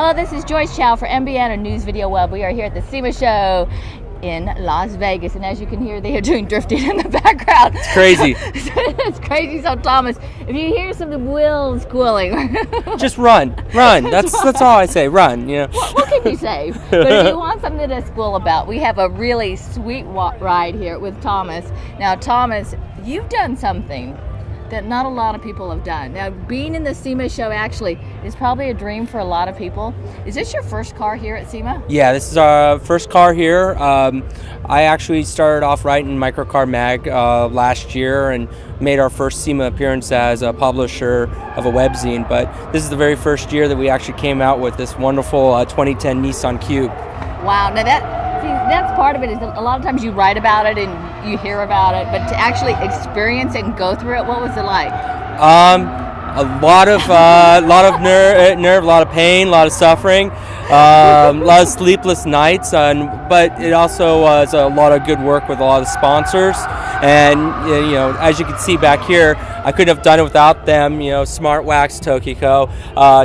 Hello, this is Joyce Chow for MBN or News Video Web. We are here at the SEMA show in Las Vegas, and as you can hear, they are doing drifting in the background. It's crazy. It's crazy. So, Thomas, if you hear some of the wheels squealing, just run. That's all I say. Run. You know. What can you say? But if you want something to squeal about, we have a really sweet ride here with Thomas. Now, Thomas, you've done something that not a lot of people have done. Now, being in the SEMA show actually is probably a dream for a lot of people. Is this your first car here at SEMA? Yeah, this is our first car here. I actually started off writing Microcar Mag last year and made our first SEMA appearance as a publisher of a webzine, but this is the very first year that we actually came out with this wonderful 2010 Nissan Cube. Wow, now that's part of it, is a lot of times you write about it and you hear about it, but to actually experience it and go through it, what was it like? A lot of nerve, a lot of pain, a lot of suffering, a lot of sleepless nights, but it also was a lot of good work with a lot of sponsors. And you know, as you can see back here, I couldn't have done it without them. You know, Smart Wax, Tokiko,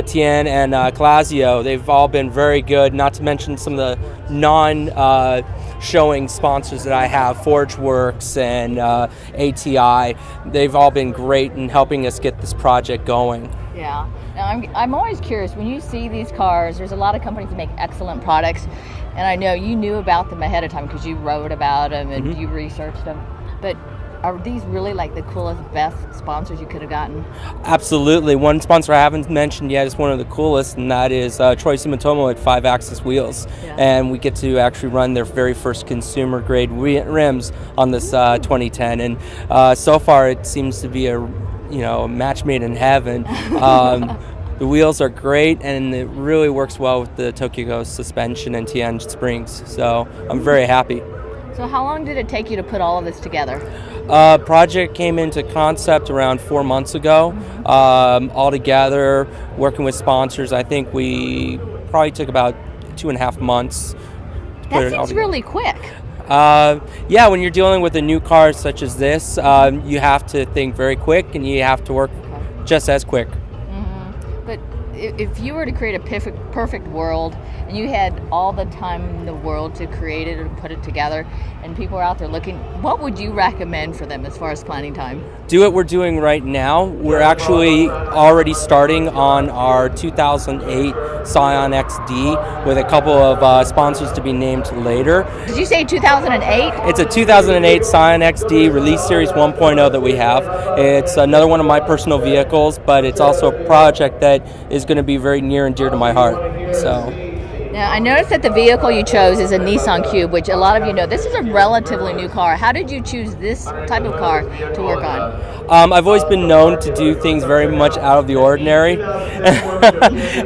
Tien, and Classio. They've all been very good. Not to mention some of the non-showing sponsors that I have, ForgeWorks and ATI. They've all been great in helping us get this project going. Yeah. Now, I'm always curious, when you see these cars, there's a lot of companies that make excellent products, and I know you knew about them ahead of time because you wrote about them and you researched them. But are these really like the coolest, best sponsors you could have gotten? Absolutely. One sponsor I haven't mentioned yet is one of the coolest, and that is Troy Sumitomo at 5-axis wheels. Yeah. And we get to actually run their very first consumer-grade rims on this 2010. And so far, it seems to be a match made in heaven. The wheels are great, and it really works well with the Tokiko suspension and Tien springs. So I'm very happy. So how long did it take you to put all of this together? Project came into concept around 4 months ago. All together, working with sponsors, I think we probably took about 2.5 months. That seems really quick. Yeah, when you're dealing with a new car such as this, you have to think very quick, and you have to work just as quick. But if you were to create a perfect world, and you had all the time in the world to create it and put it together, and people are out there looking, what would you recommend for them as far as planning time? Do what we're doing right now. We're actually already starting on our 2008 Scion XD with a couple of sponsors to be named later. Did you say 2008? It's a 2008 Scion XD Release Series 1.0 that we have. It's another one of my personal vehicles, but it's also a project that is going to be very near and dear to my heart. So. Now, I noticed that the vehicle you chose is a Nissan Cube, which a lot of you know. This is a relatively new car. How did you choose this type of car to work on? I've always been known to do things very much out of the ordinary,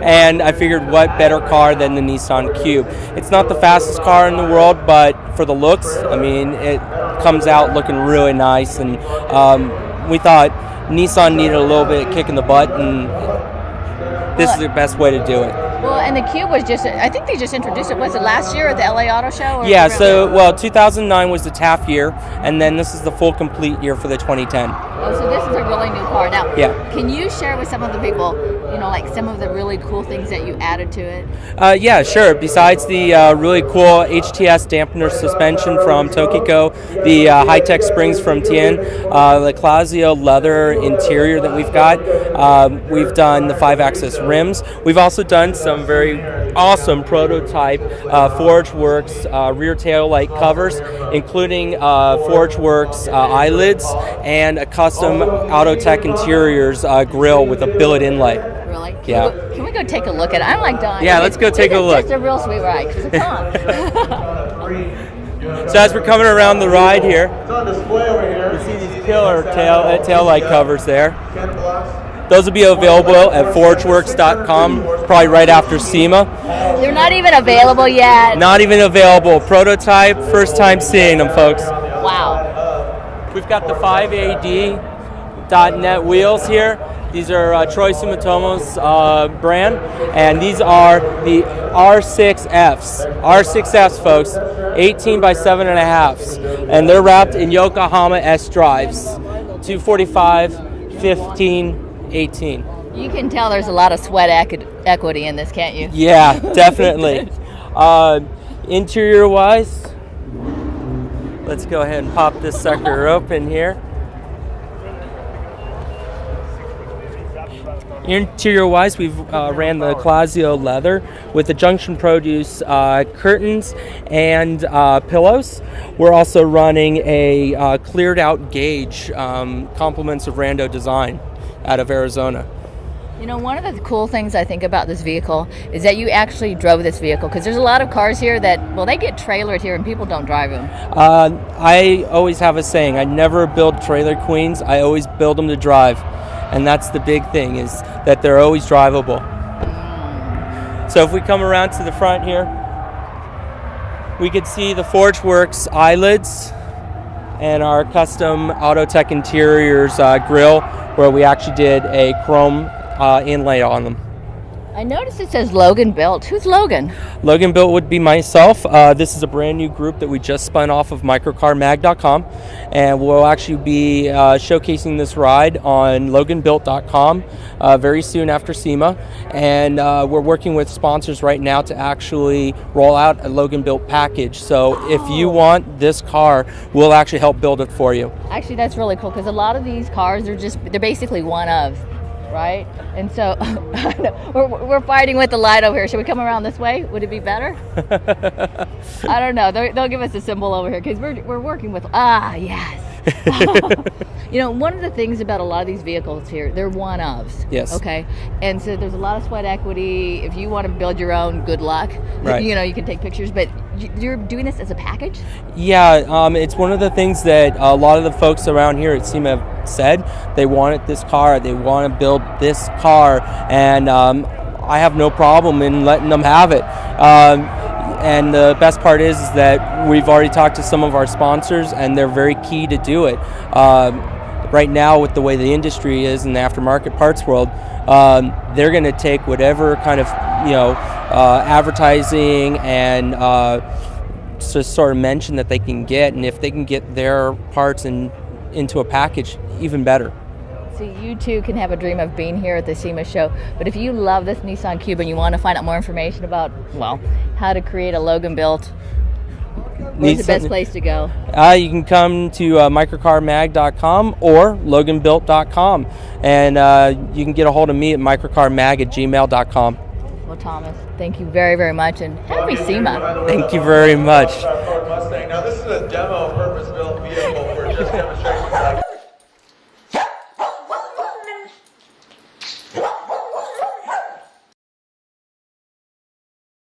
and I figured what better car than the Nissan Cube. It's not the fastest car in the world, but for the looks, I mean, it comes out looking really nice, and we thought Nissan needed a little bit of kick in the butt, and this is the best way to do it. Well, and the Cube was I think they just introduced it, was it last year at the LA Auto Show? Yeah, 2009 was the TAF year, and then this is the full complete year for the 2010. Oh, so this is a really new car. Now, yeah. Can you share with some of the people, like some of the really cool things that you added to it? Yeah, sure. Besides the really cool HTS dampener suspension from Tokiko, the high-tech springs from Tien, the Classio leather interior that we've got, we've done the 5-axis rims. We've also done some very awesome prototype ForgeWorks rear tail light covers, including ForgeWorks eyelids and a custom Autotech Interiors grill with a billet inlay. Really? Yeah. Can we go take a look at it? I'm like dying. Yeah, let's go take a look. It's just a real sweet ride because it's on. So as we're coming around the ride here, you see these killer tail light covers there. Those will be available at forgeworks.com probably right after SEMA. They're not even available yet. Not even available. Prototype, first time seeing them, folks. Wow. We've got the 5AD.net wheels here. These are Troy Sumitomo's brand, and these are the R6Fs. R6Fs, folks, 18 by 7.5s, and they're wrapped in Yokohama S drives, 245, 15, 18. You can tell there's a lot of sweat equity in this, can't you? Yeah, definitely. Interior-wise, let's go ahead and pop this sucker open here. Interior-wise, we've ran the Clasio leather with the Junction Produce curtains and pillows. We're also running a cleared-out gauge, compliments of Rando design out of Arizona. You know, one of the cool things I think about this vehicle is that you actually drove this vehicle, because there's a lot of cars here that, well, they get trailered here and people don't drive them. I always have a saying, I never build trailer queens, I always build them to drive. And that's the big thing, is that they're always drivable. So if we come around to the front here, we could see the Forge Works eyelids and our custom Autotech Interiors grill, where we actually did a chrome inlay on them. I noticed it says Logan Built. Who's Logan? Logan Built would be myself. This is a brand new group that we just spun off of microcarmag.com, and we'll actually be showcasing this ride on loganbuilt.com very soon after SEMA. And we're working with sponsors right now to actually roll out a Logan Built package. So if you want this car, we'll actually help build it for you. Actually, that's really cool, because a lot of these cars they're basically one of. Right? And so we're fighting with the light over here. Should we come around this way? Would it be better? I don't know. They'll give us a symbol over here, because we're working with, yes. You know, one of the things about a lot of these vehicles here, they're one-ofs. Yes. Okay? And so there's a lot of sweat equity. If you want to build your own, good luck. Right. You know, you can take pictures, but you're doing this as a package? Yeah, it's one of the things that a lot of the folks around here at SEMA have said. They wanted this car, they want to build this car, and I have no problem in letting them have it. And the best part is that we've already talked to some of our sponsors, and they're very key to do it. Right now, with the way the industry is in the aftermarket parts world, they're going to take whatever kind of advertising and just sort of mention that they can get, and if they can get their parts into a package, even better. So you too can have a dream of being here at the SEMA show. But if you love this Nissan Cube and you want to find out more information about, well, how to create a Logan Built, where's the best place to go? You can come to microcarmag.com or loganbuilt.com, and you can get a hold of me at microcarmag@gmail.com. Well, Thomas, thank you very, very much, and happy SEMA. Thank you very much. Now, this is a demo purpose-built vehicle. We're just demonstrating